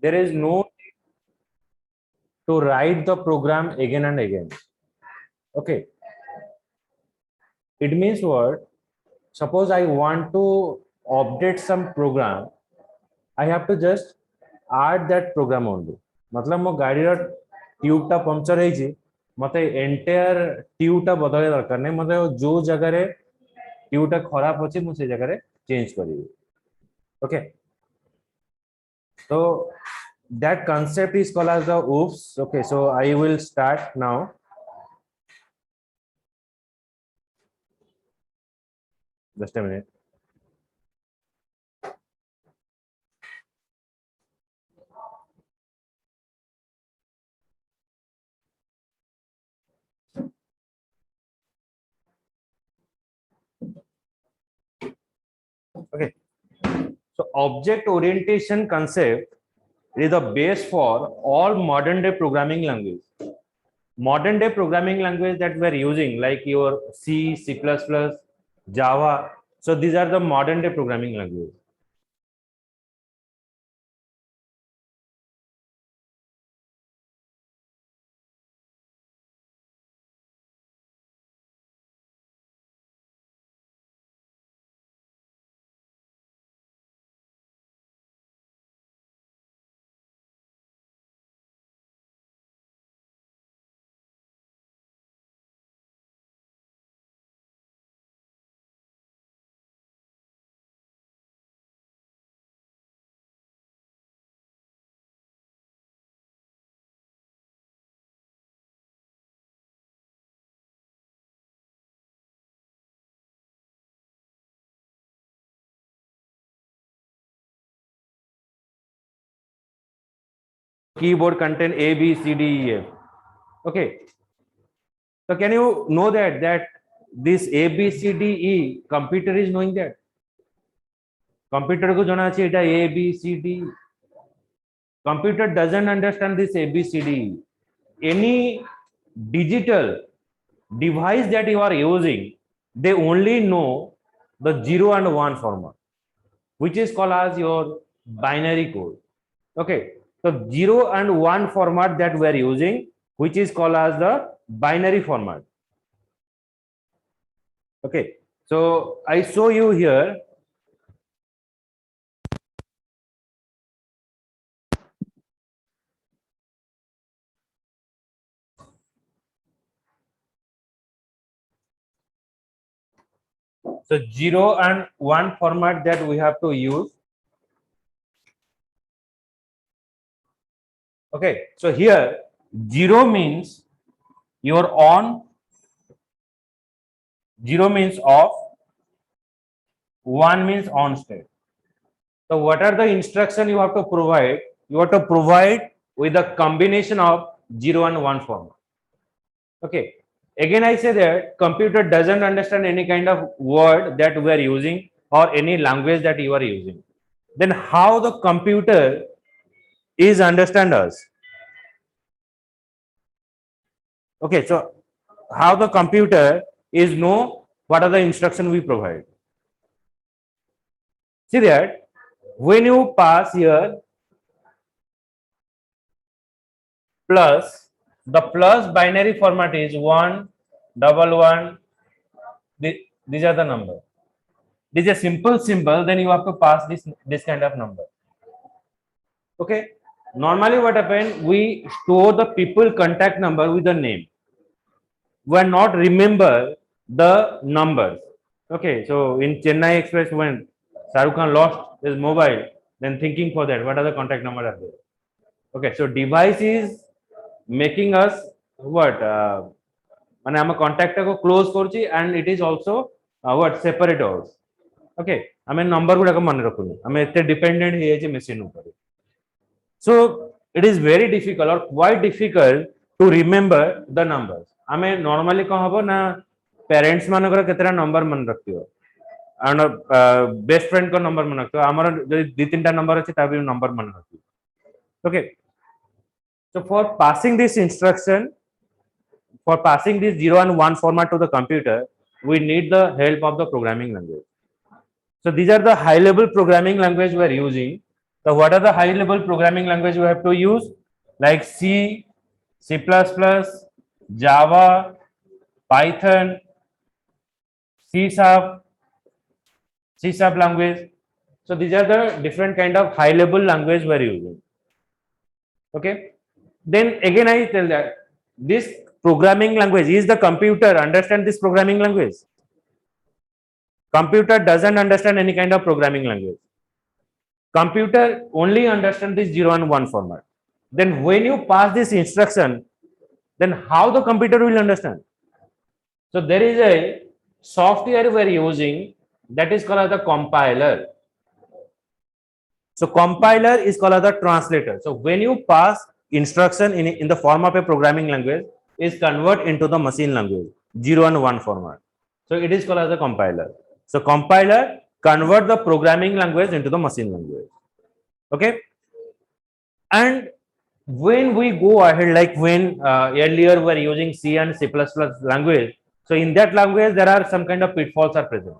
there is no need to write the program again and again. Okay, it means what? Suppose I want to update some program, I have to just add that program only. मतलब मो गाड़ी रो tube टा puncture है जी, मते entire tube टा बदले दरकार नहीं, मते जो जगह रे ट्यूब टा खराब अछि मु से जगह रे चेंज करिवि. Okay, so that concept is called as the oops. Okay, so I will start now. Just a minute. Okay, so object orientation concept is the base for all modern day programming language. Modern day programming language that we are using, like your C, C++, Java. So these are the modern day programming language. Keyboard contain A, B, C, D, E, F. Okay. So can you know that this A, B, C, D, E, computer is knowing that? Computer को जाना चाहिए इटा A, B, C, D. Computer doesn't understand this A, B, C, D, E. Any digital device that you are using, they only know the 0 and 1 format, which is called as your binary code. Okay, so 0 and 1 format that we are using, which is called as the binary format. Okay, so I show you here. So 0 and 1 format that we have to use. Okay, so here 0 means you're on, 0 means off, 1 means on state. So what are the instruction you have to provide? You have to provide with a combination of 0 and 1 format. Okay, again I say that computer doesn't understand any kind of word that we are using or any language that you are using. Then how the computer is understand us? Okay, so how the computer is know what are the instruction we provide? See that when you pass here plus, the plus binary format is 1, 1, 1. These are the number. This is a simple symbol, then you have to pass this kind of number. Okay, normally what happens, we store the people contact number with the name. We are not remember the numbers. Okay, so in Chennai Express, when Shahrukh Khan lost his mobile, then thinking for that, what are the contact number are there? Okay, so device is making us what? মানে ଆମ contact ଟାକୁ close କରୁଛି and it is also what separate us. Okay, ଆମେ number ଗୁଡାକ ମନେ ରଖୁନି, ଆମେ ଏତେ dependent ହେଇଯାଇଛି ମେସିନ ଉପରେ. So it is very difficult or quite difficult to remember the numbers. ଆମେ normally କଣ ହବ ନା parents ମାନଙ୍କର କେତେଟା ନମ୍ବର ମନେ ରଖିବ, and best friend को नंबर मन रखियो, हमर जदि 2-3टा नंबर अछि ता भी नंबर मन रखियो. Okay, so for passing this instruction, for passing this 0 and 1 format to the computer, we need the help of the programming language. So these are the high level programming language we are using. So what are the high level programming language you have to use? Like C, C++, Java, Python, C Sharp, C Sharp language. So these are the different kind of high level language we are using. Okay. Then again I tell that this programming language is the computer understand this programming language. Computer doesn't understand any kind of programming language. Computer only understand this 0 and 1 format. Then when you pass this instruction, then how the computer will understand? So there is a software we are using that is called as the compiler. So compiler is called as the translator. So when you pass instruction in the form of a programming language, is convert into the machine language 0 and 1 format. So it is called as a compiler. So compiler convert the programming language into the machine language. Okay. And when we go ahead, like when earlier we were using C and C++ language, so in that language there are some kind of pitfalls are present,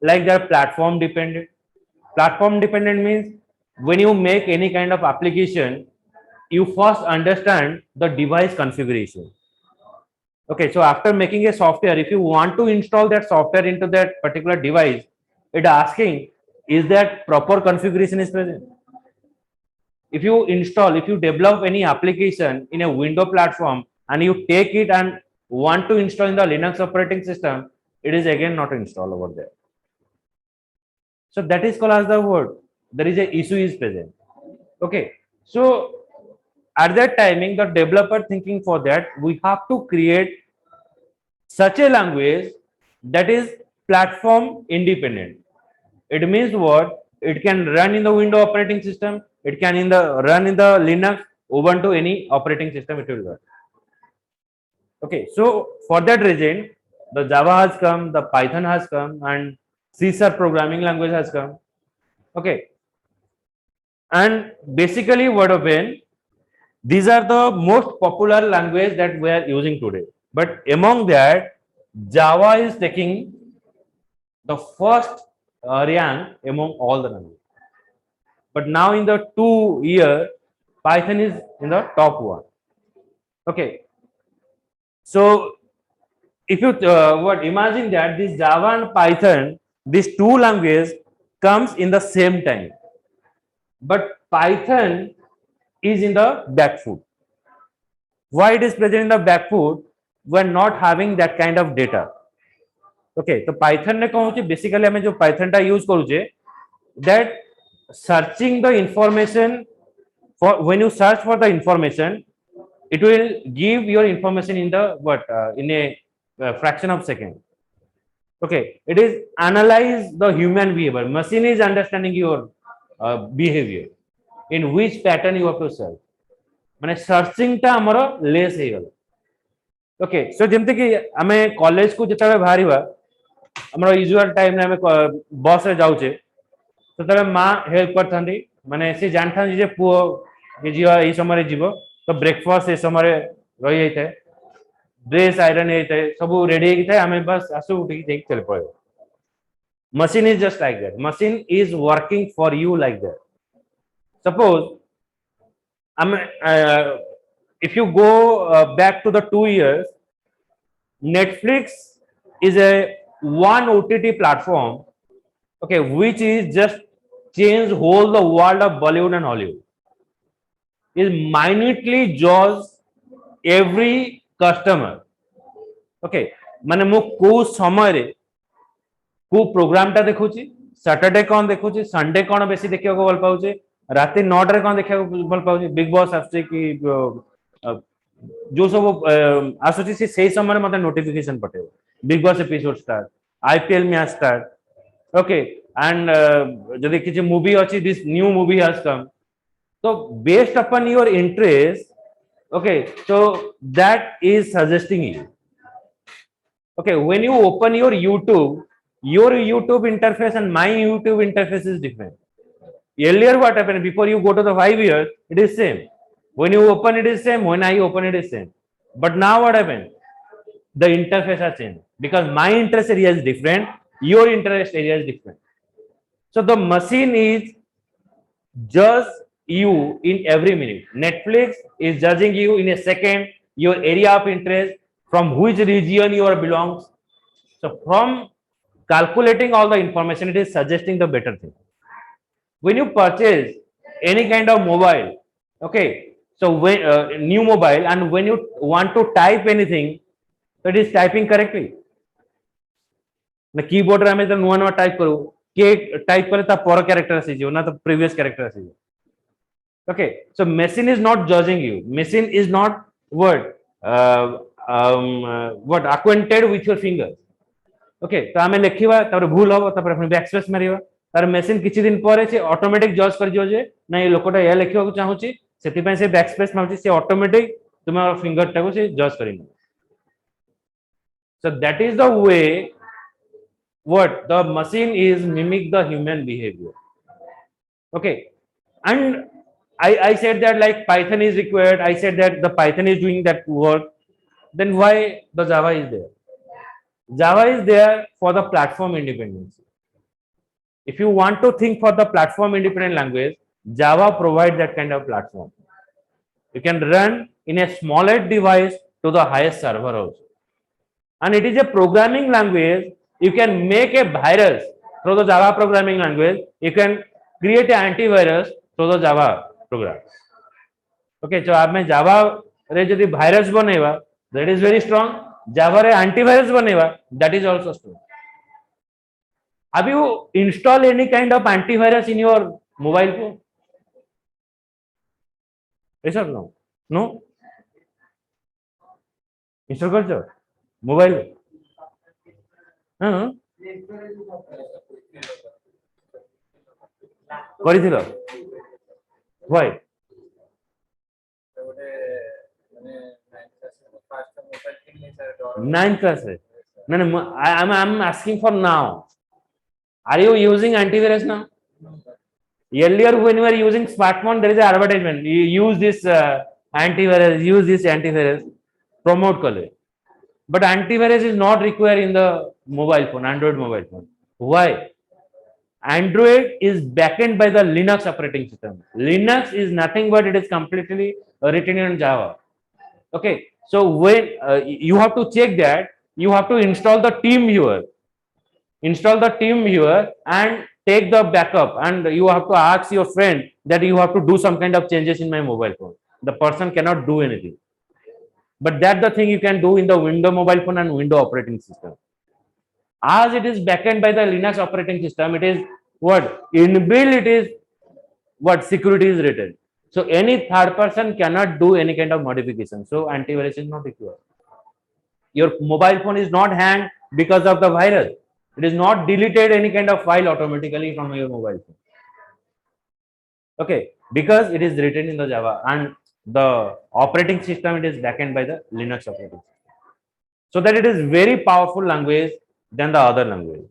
like they are platform dependent. Platform dependent means when you make any kind of application, you first understand the device configuration. Okay, so after making a software, if you want to install that software into that particular device, it asking is that proper configuration is present. If you develop any application in a window platform and you take it and want to install in the Linux operating system, it is again not installed over there. So that is called as the word. There is a issue is present. Okay. So at that timing, the developer thinking for that, we have to create such a language that is platform independent. It means what? It can run in the window operating system. It can run in the Linux, Ubuntu, any operating system it will run. Okay, so for that reason, the Java has come, the Python has come, and C# programming language has come. Okay, and basically what happened? These are the most popular language that we are using today. But among that, Java is taking the first rank among all the languages. But now in the 2 year, Python is in the top one. Okay. So if you imagine that this Java and Python, these two languages comes in the same time, but Python is in the back foot. Why it is present in the back foot? We are not having that kind of data. Okay, so Python ने कौन सी basically हमें जो Python टा use करूँचे that searching the information for when you search for the information, it will give your information in the in a fraction of second. Okay, it is analyze the human behavior. Machine is understanding your behavior in which pattern you have to search. माने searching टा हमरो less हे गलो. Okay, सो जेमते कि हमें college को जतबे बाहरिबा हमरो usual time रे हमें बस रे जाउचे ततबे मां हेल्प करथांदी माने से जानथां जे पुओ जे जियो ए समय रे जीवो तो ब्रेकफास्ट ए समय रे रही जाइते ड्रेस आयरन हेते सब रेडी हे थाए हमें बस आसु उठी के चल पड़े. Machine is just like that. Machine is working for you like that. Suppose if you go back to the 2 years, Netflix is a one OTT platform, okay, which is just changed whole the world of Bollywood and Hollywood. Is minutely jaws every customer. Okay, माने मु को समय रे को programme टा देखुची, Saturday कौन देखुची, Sunday कौन बेसी देखिया को भल पाउचे, राति 9 रे कौन देखिया को भल पाउचे, बिग बॉस आछे कि जो सब आसुची से सही समय मते नोटिफिकेशन पठेबो, Bigg Boss episode start, IPL match start. Okay, and जदि किछि मूवी अछि, this new movie has come, so based upon your interest, okay, so that is suggesting you. Okay, when you open your YouTube interface and my YouTube interface is different. Earlier what happened, before you go to the 5 years, it is same. When you open it is same, when I open it is same. But now what happened? The interface has changed because my interest area is different, your interest area is different. So the machine is judge you in every minute. Netflix is judging you in a second, your area of interest, from which region you are belongs. So from calculating all the information, it is suggesting the better thing. When you purchase any kind of mobile, okay, so when new mobile, and when you want to type anything, so it is typing correctly. ना keyboard रे हमें तो नुआ नुआ type करू के type करे ता पर कैरेक्टर आसी जो ना तो प्रीवियस कैरेक्टर आसी जो. Okay, so machine is not judging you. Machine is not what acquainted with your fingers. Okay, तो आमे लेखिबा तापर भूल हो तापर अपन बैकस्पेस मारिबा तार मशीन किछि दिन परे से ऑटोमेटिक जज कर दियो जे ना ये लोकटा या लेखिबा को चाहूची सेति पय से बैकस्पेस मारची से ऑटोमेटिक तुम फिंगर टाको से जज करिन. So that is the way what the machine is mimic the human behavior. Okay, and I said that like Python is required. I said that the Python is doing that work. Then why the Java is there? Java is there for the platform independence. If you want to think for the platform independent language, Java provides that kind of platform. You can run in a smallest device to the highest server also. And it is a programming language. You can make a virus through the Java programming language. You can create an antivirus through the Java program. Okay, so आप में Java रे यदि virus बनेगा, that is very strong. Java रे antivirus बनेगा, that is also strong. Have you install any kind of antivirus in your mobile phone? Yes or no? No. Install करছো mobile? हाँ. କରିଥିଲ? Why? Ninth class. No, no, I'm asking for now. Are you using antivirus now? Earlier, when you were using smartphone, there is an advertisement. You use this antivirus, use this antivirus, promote color. But antivirus is not required in the mobile phone, Android mobile phone. Why? Android is backend by the Linux operating system. Linux is nothing but it is completely written in Java. Okay, so when you have to check that, you have to install the team viewer. Install the team viewer and take the backup, and you have to ask your friend that you have to do some kind of changes in my mobile phone. The person cannot do anything. But that's the thing you can do in the Windows mobile phone and Windows operating system. As it is backend by the Linux operating system, it is what inbuilt, it is what security is written. So any third person cannot do any kind of modification. So antivirus is not required. Your mobile phone is not hanged because of the virus. It is not deleted any kind of file automatically from your mobile phone. Okay, because it is written in the Java and the operating system, it is backend by the Linux operating system. So that it is very powerful language than the other language.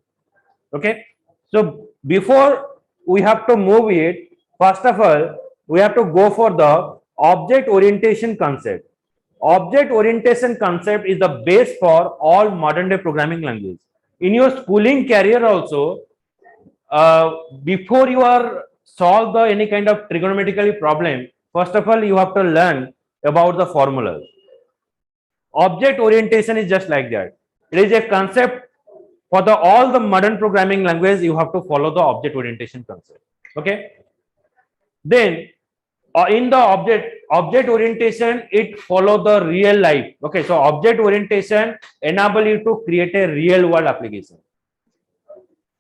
Okay, so before we have to move it, first of all, we have to go for the object orientation concept. Object orientation concept is the base for all modern day programming language. In your schooling career also, before you are solve the any kind of trigonometrical problem, first of all, you have to learn about the formulas. Object orientation is just like that. It is a concept for the all the modern programming language. You have to follow the object orientation concept. Okay. Then in the object orientation, it follow the real life. Okay, so object orientation enable you to create a real world application.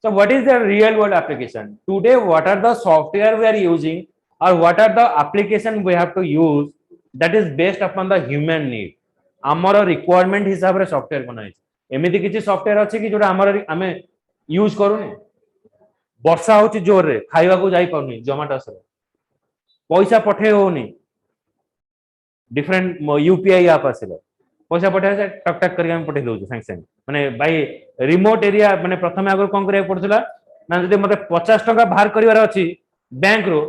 So what is the real world application? Today, what are the software we are using, or what are the application we have to use, that is based upon the human need. आमर requirement हिसाब रे software बनाई एमिति किछि software अछि कि जोटा आमर आमे यूज करूनी वर्षा होछि जोर रे खाइबा को जाई पउनी जोमाटो से पैसा पठे होनी डिफरेंट यूपीआई ऐप आसिला पैसा पठे से टक टक करके हम पठे दउ संग संग माने भाई रिमोट एरिया माने प्रथम आगर कोन करे पड़थला ना जदि मते 50 टका बाहर करिवार अछि बैंक रो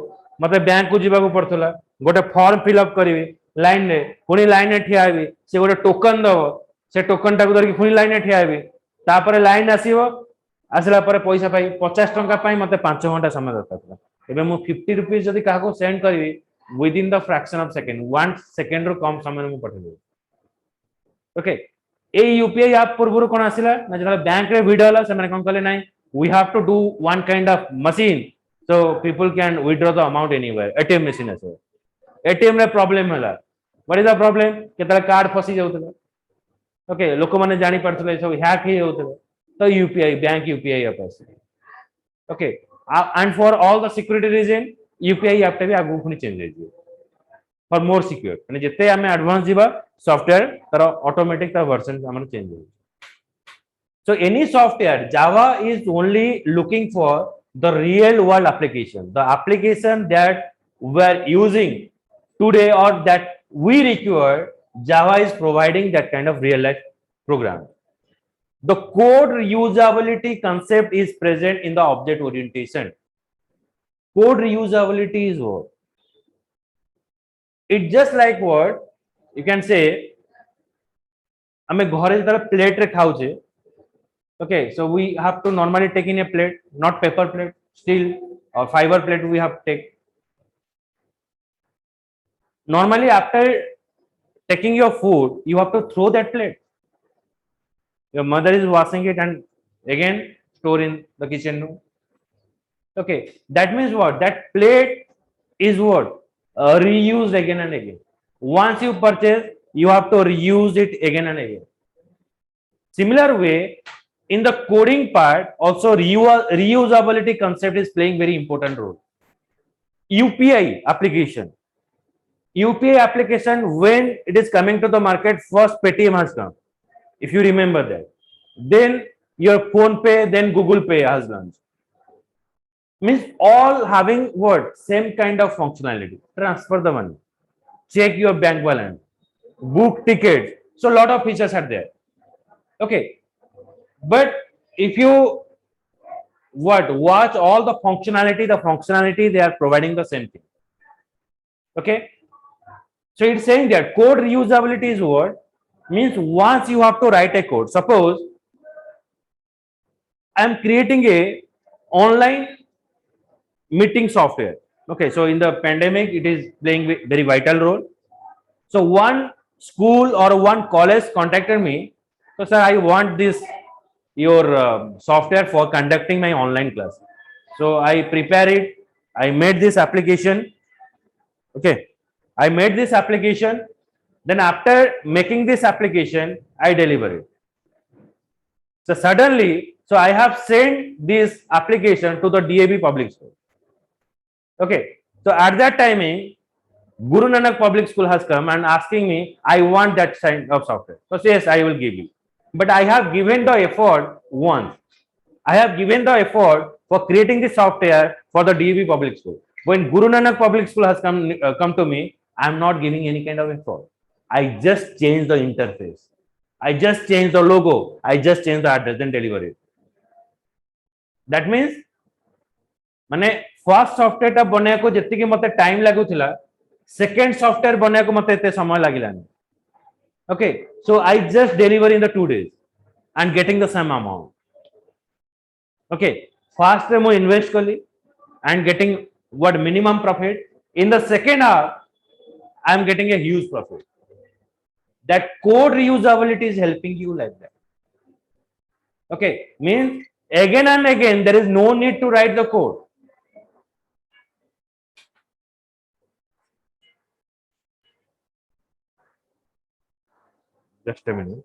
मते बैंक को जीवा को पड़थला गोटे फॉर्म फिल अप करबी लाइन रे पुनी लाइन रे ठिया हेबी से गोटे टोकन दबो से टोकन टाको धरि पुनी लाइन रे ठिया हेबी तापरे लाइन आसीबो आसला परे पैसा पाई 50 टका पाई मते 5 घंटा समय दरकार एबे मु 50 रुपीस जदी काको सेंड करबी within the fraction of second 1 second रो कम समय मु पठे देबी ओके ए यूपीआई ऐप पूर्व कोन आसिला ना जरा बैंक रे वीडियो होला से माने कोन कहले नाही we have to do one kind of machine so people can withdraw the amount anywhere ATM machine আছে एटीएम रे प्रॉब्लम होला व्हाट इज द प्रॉब्लम केतला कार्ड फसी जाउतला ओके लोक माने जानि पड़थले सब हैक ही होतले तो यूपीआई बैंक यूपीआई ऐप আছে okay and for all the security reason UPI app टे भी आगु पुनी चेंज हो जियो फॉर मोर सिक्योर माने जते हमें एडवांस जीवा सॉफ्टवेयर तार ऑटोमेटिक ता वर्जन हमन चेंज हो so any software java is only looking for the real world application the application that we're using today or that we require java is providing that kind of real life program the code reusability concept is present in the object orientation code reusability is what it just like what you can say हमें घरे जरा plate रे खाउचे okay so we have to normally take in a plate not paper plate steel or fiber plate we have to take normally after taking your food you have to throw that plate your mother is washing it and again store in the kitchen room okay that means what that plate is what reused again and again once you purchase you have to reuse it again and again similar way in the coding part also reusability concept is playing very important role upi application when it is coming to the market first paytm has come if you remember that then your phone pay then google pay has launched means all having what same kind of functionality transfer the money check your bank balance book tickets so a lot of features are there okay but if you what watch all the functionality they are providing the same thing okay so it's saying that code reusability is what means once you have to write a code suppose I am creating a online meeting software okay so in the pandemic it is playing very vital role so one school or one college contacted me so sir I want this your software for conducting my online class so I prepare it I made this application okay I made this application then after making this application I deliver it so suddenly so I have sent this application to the DAB public school okay so at that timing Guru Nanak public school has come and asking me I want that kind of software so yes I will give you but I have given the effort once I have given the effort for creating the software for the DAB public school when Guru Nanak public school has come to me I am not giving any kind of effort I just changed the interface I just changed the logo I just changed the address and deliver it that means माने first software टा बने को जति के मते time लागुथिला second software बने को मते एते समय लागिलानी okay so I just deliver in the 2 days and getting the same amount okay first mo invest kali and getting what minimum profit in the second half I am getting a huge profit that code reusability is helping you like that okay means again and again there is no need to write the code just a minute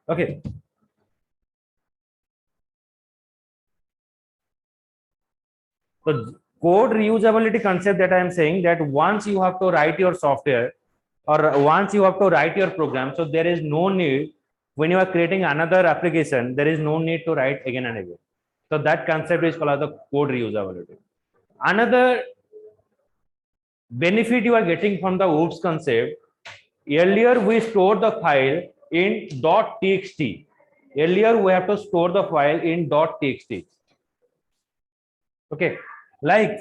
Okay. So code reusability concept that I am saying, that once you have to write your software or once you have to write your program, so there is no need, when you are creating another application, there is no need to write again and again. So that concept is called as the code reusability. Another benefit you are getting from the OOPS concept, earlier we store the file in .txt. Earlier we have to store the file in .txt. Okay, like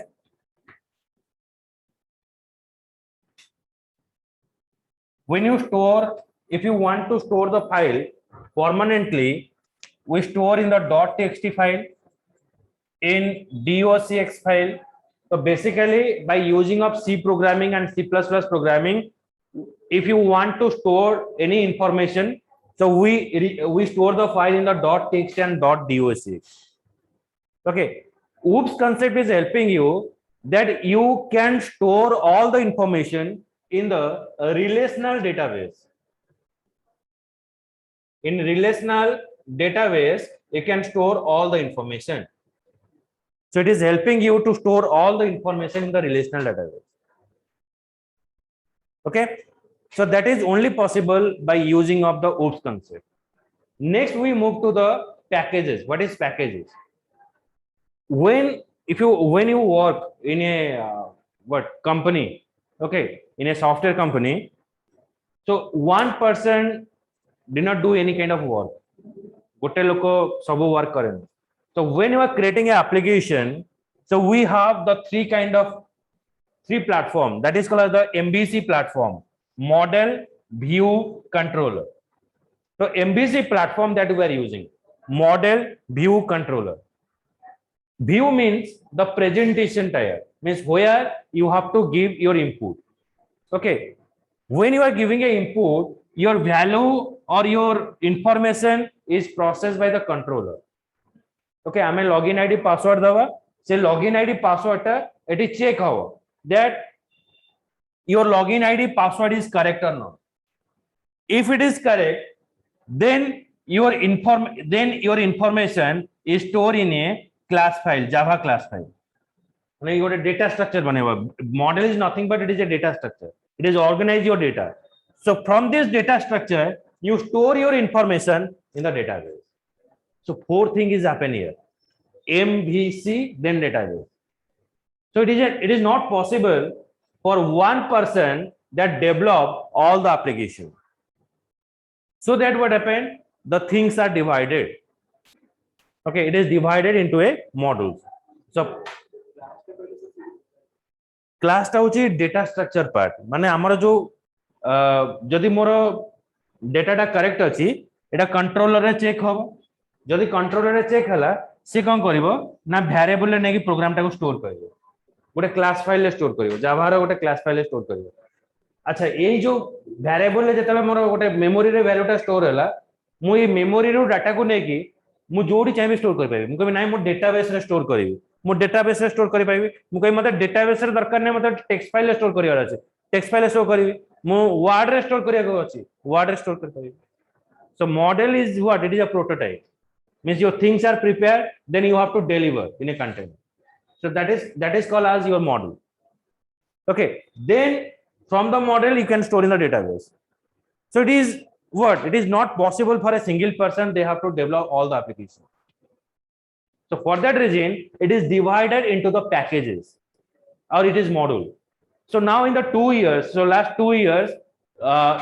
when you store, if you want to store the file permanently, we store in the .txt file, in docx file. So basically by using of C programming and C++ programming, if you want to store any information, so we store the file in the .txt and .docx. Okay, OOPS concept is helping you that you can store all the information in the relational database. In relational database, you can store all the information. So it is helping you to store all the information in the relational database. Okay, so that is only possible by using of the OOPS concept. Next, we move to the packages. What is packages? When you work in a company, okay, in a software company, so one person did not do any kind of work. Gote loko sabu work karen. So when you are creating an application, so we have the three platform, that is called the MVC platform: model, view, controller. So MVC platform that we are using, model, view, controller. View means the presentation tier, means where you have to give your input. Okay, when you are giving a input, your value or your information is processed by the controller. Okay, I mean login ID password dava, say login ID password ta it check how that your login ID password is correct or not. If it is correct, then your information is stored in a class file, Java class file. You got a data structure. Model is nothing but it is a data structure. It is organize your data. So from this data structure, you store your information in the database. So four things is happen here: MVC, then database. So it is not possible for one person that develop all the application. So that what happened? The things are divided. Okay, it is divided into a modules. So क्लासटा होची data structure part, माने हमर जो जदि मोर डेटाटा correct अछि एटा controller रे check हो, जदि controller रे चेक हला से कोन करिवो ना वेरिएबल ले नेकी प्रोग्राम टा को स्टोर करिवो, गोटे क्लास फाइल ले स्टोर करिवो, जावा रो गोटे क्लास फाइल ले स्टोर करिवो. अच्छा एई जो वेरिएबल ले जेतबे मोर गोटे मेमोरी रे वैल्यूटा स्टोर हला, मु ए मेमोरी रो डाटा को नेकी मु जोडी चाहे स्टोर कर पाइबे. मु कहि नाही मु डेटाबेस रे स्टोर करिवि, मु डेटाबेस रे स्टोर करि पाइबि. मु कहि मते डेटाबेस रे दरकार नै, मते टेक्स्ट फाइल रे स्टोर करिवार अछि, टेक्स्ट फाइल रे स्टोर करिवि. मु वर्ड रे स्टोर करिया को अछि, वर्ड रे स्टोर कर पाइबि. So model is what? It is a prototype. Means your things are prepared, then you have to deliver in a container. So that is called as your model. Okay, then from the model you can store in the database. So it is what? It is not possible for a single person, they have to develop all the application. So for that reason, it is divided into the packages or it is module. So now in the 2 years, so last 2 years,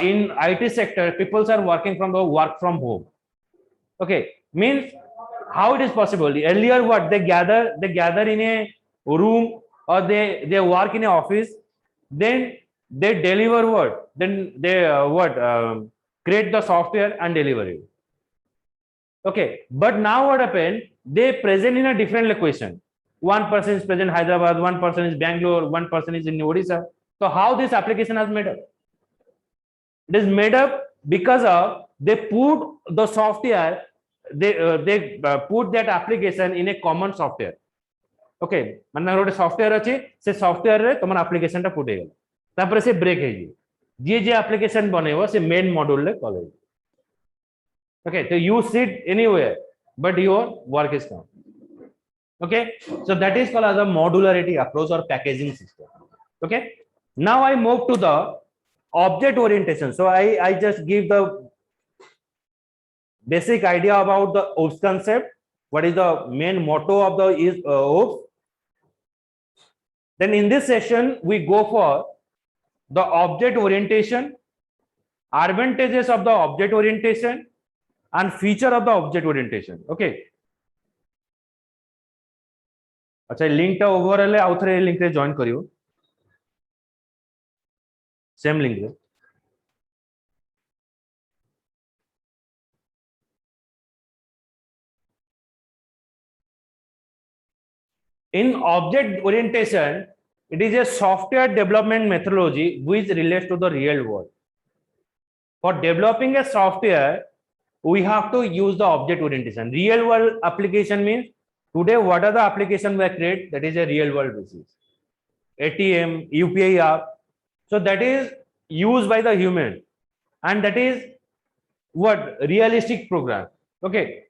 in IT sector, people are working from the work from home. Okay, means how it is possible? Earlier, what they gather in a room or they work in an office, then they deliver what? Then they create the software and deliver it. Okay, but now what happened? They present in a different location. One person is present in Hyderabad, one person is Bangalore, one person is in Odisha. So how this application has made up? It is made up because of they put the software, they put that application in a common software. Okay, माने गोटे software अछि, से software रे तमन application टा पुटे गेल, तापर से ब्रेक हे जे एप्लीकेशन बनेबो से मेन मॉड्यूल ले call. Okay, so you sit anywhere, but your work is done. Okay, so that is called as a modularity approach or packaging system. Okay, now I move to the object orientation. So I just give the basic idea about the OOPS concept. What is the main motto of the OOPS? Then in this session, we go for the object orientation, advantages of the object orientation, and feature of the object orientation. Okay. अच्छा link टा over हेले आउ थरे link रे join करियो same link रे in object orientation it is a software development methodology which relates to the real world. For developing a software we have to use the object orientation. Real world application means today what are the applications we create, that is a real world basis. ATM, UPI app, so that is used by the human, and that is what realistic program. Okay,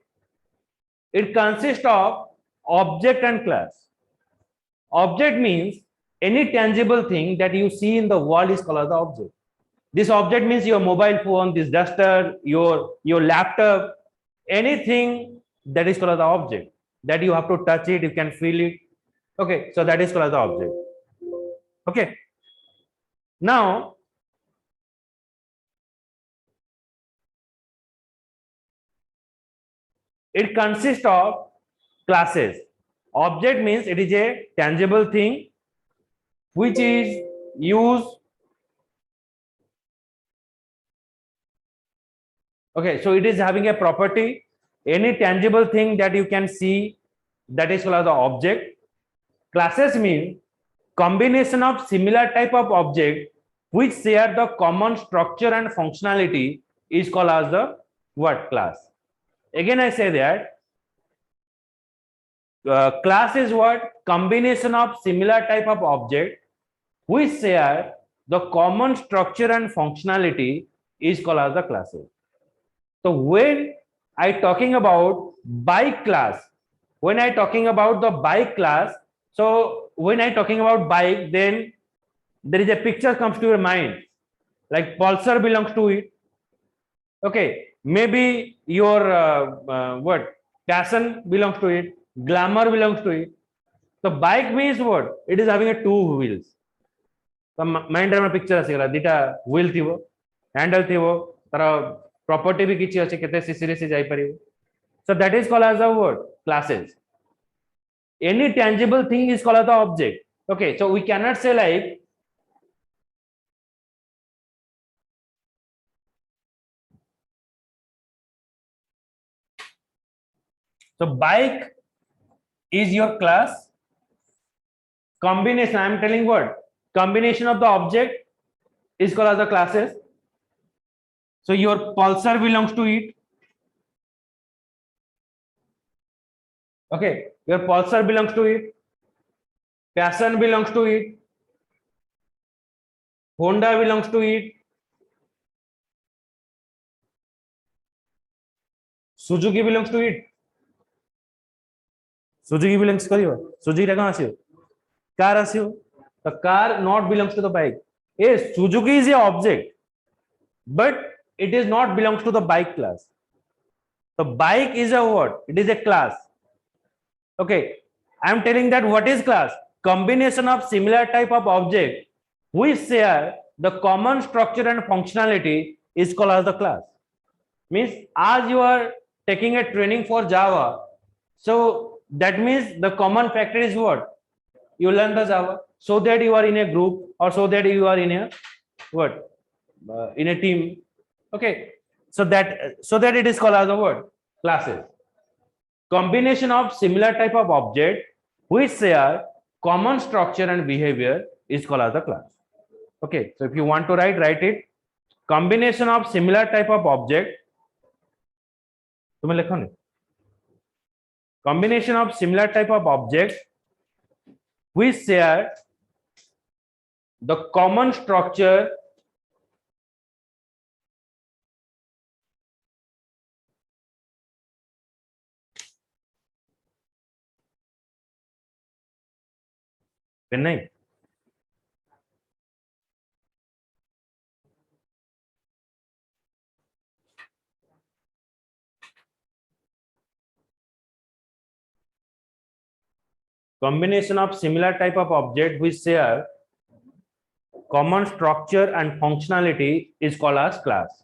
it consists of object and class. Object means any tangible thing that you see in the world is called as the object. This object means your mobile phone, this duster, your laptop, anything that is called as the object, that you have to touch it, you can feel it. Okay, so that is called as the object. Okay, now it consists of classes. Object means it is a tangible thing which is used. Okay, so it is having a property, any tangible thing that you can see, that is called as the object. Classes mean combination of similar type of object which share the common structure and functionality is called as the what class. Again I say that class is what combination of similar type of object which share the common structure and functionality is called as the classes. So when I talking about bike class, when I talking about the bike class, so when I talking about bike, then there is a picture comes to your mind, like Pulsar belongs to it. Okay, maybe your what Passion belongs to it, Glamour belongs to it. So bike means what? It is having a two wheels. So mind रे picture आसीगला दिटा wheel थिवो, handle थिवो, तार property भी किछि अछि केते CC रे से जाई परिबो. So that is called as a word classes. Any tangible thing is called as the object. Okay, so we cannot say like so bike is your class combination. I am telling what combination of the object is called as the classes. So your Pulsar belongs to it. Okay, your Pulsar belongs to it. Passion belongs to it. Honda belongs to it. Suzuki belongs to it. Suzuki belongs karibo. Suzuki टा कहाँ आसियो? Car आसियो. The car not belongs to the bike. Yes, Suzuki is a object, but it is not belongs to the bike class. The bike is a what? It is a class. Okay, I am telling that what is class? Combination of similar type of object which share the common structure and functionality is called as the class. Means as you are taking a training for Java, so that means the common factor is what? You learn the Java so that you are in a group or so that you are in a what? In a team. Okay, so that it is called as a word classes. Combination of similar type of object which share common structure and behavior is called as the class. Okay, so if you want to write it. Combination of similar type of object. तुम्हें लिखो नहीं. Combination of similar type of object which share the common structure फिर नहीं, combination of similar type of object which share common structure and functionality is called as class.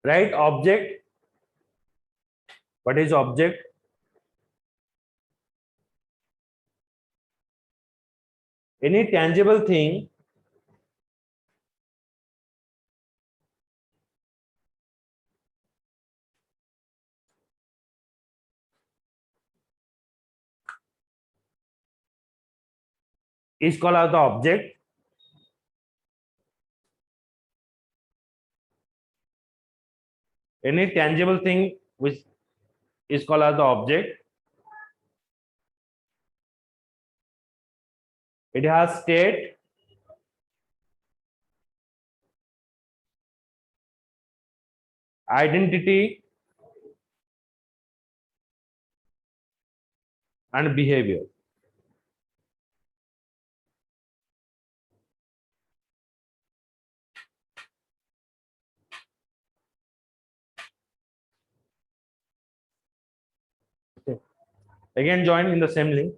Right? Object. What is object? Any tangible thing is called as the object. Any tangible thing which is called as the object. It has state, identity, and behavior. Okay. Again, join in the same link.